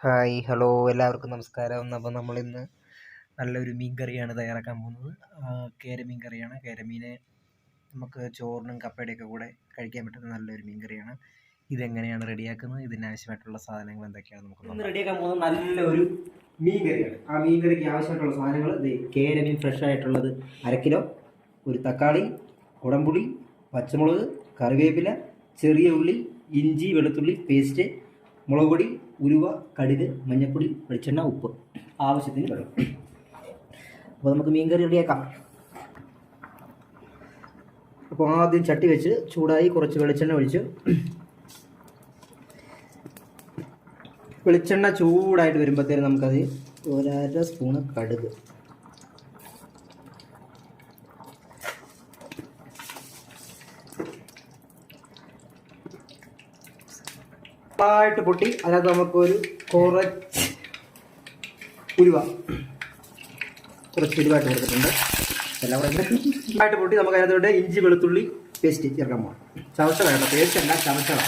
Hi hello എല്ലാവർക്കും നമസ്കാരം. അപ്പോൾ നമ്മളിന്ന് നല്ലൊരു മീൻ കറിയാണ് തയ്യാറാക്കാൻ പോകുന്നത്. കേര മീൻ കറിയാണ്. കേരമീനെ നമുക്ക് ചോറിനും കപ്പയുടെയൊക്കെ കൂടെ കഴിക്കാൻ പറ്റുന്ന നല്ലൊരു മീൻ കറിയാണ്. ഇതെങ്ങനെയാണ് റെഡിയാക്കുന്നത്, ഇതിനാവശ്യമായിട്ടുള്ള സാധനങ്ങൾ എന്തൊക്കെയാണ് നമുക്ക് റെഡിയാക്കാൻ പോകുന്നത് നല്ലൊരു മീൻ കറിയാണ്. ആ മീൻ കറിക്ക് ആവശ്യമായിട്ടുള്ള സാധനങ്ങൾ കേരമീൻ ഫ്രഷ് ആയിട്ടുള്ളത് 1/2 കിലോ, ഒരു തക്കാളി, കുടംപുളി, പച്ചമുളക്, കറിവേപ്പില, ചെറിയ ഉള്ളി, ഇഞ്ചി വെളുത്തുള്ളി പേസ്റ്റ്, മുളക് പൊടി, ഉലുവ, കടുക്, മഞ്ഞൾപ്പൊടി, വെളിച്ചെണ്ണ, ഉപ്പ്, ആവശ്യത്തിന് വെള്ളം. അപ്പോൾ നമുക്ക് മീൻ കറി റെഡിയാക്കാം. അപ്പോൾ ആദ്യം ചട്ടി വെച്ച് ചൂടായി കുറച്ച് വെളിച്ചെണ്ണ ഒഴിച്ച്, വെളിച്ചെണ്ണ ചൂടായിട്ട് വരുമ്പോഴത്തേനും നമുക്കത് 1/2 സ്പൂണ് കടുക്, പൊട്ടി അതിനകത്ത് നമുക്കൊരു കുറച്ച് ഉലുവായിട്ട് കൊടുത്തിട്ടുണ്ട്. എല്ലാം കൂടെ പൊട്ടി നമുക്ക് അതിനകത്തോട്ട് ഇഞ്ചി വെളുത്തുള്ളി പേസ്റ്റ് ചേർക്കാൻ പോകാം. ചവച്ച വേണം, പേസ്റ്റ് അല്ല, ചവച്ചതാണ്.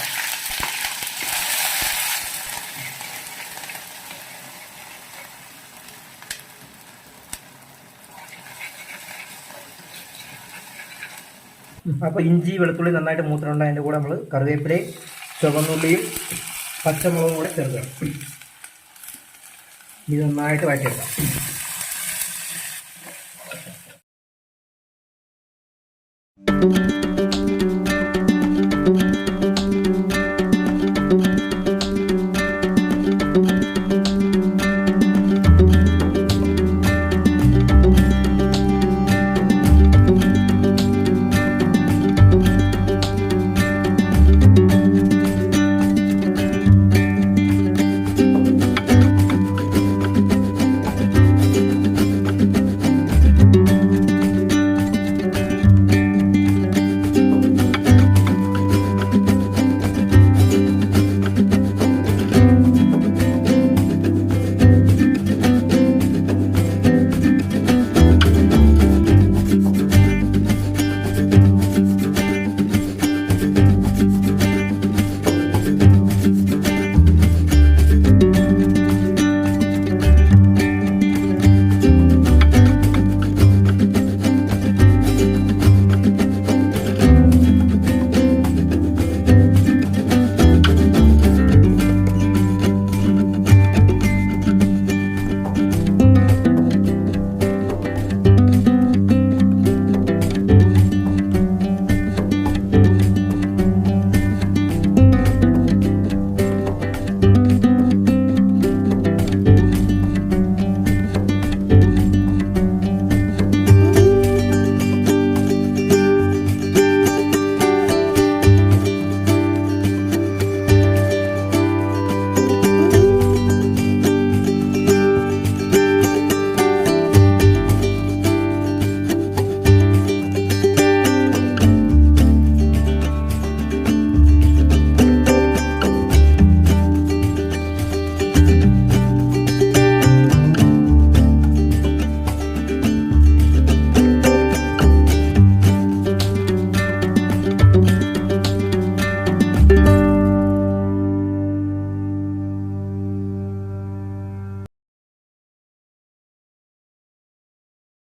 അപ്പോൾ ഇഞ്ചി വെളുത്തുള്ളി നന്നായിട്ട് മൂത്തിട്ടുണ്ട്. അതിൻ്റെ കൂടെ നമ്മൾ കറിവേപ്പിലയും ചുവന്നുള്ളിയും പച്ചമുളകും കൂടെ ചേർക്കണം. ഇത് നന്നായിട്ട് വഴറ്റിയെടുക്കാം.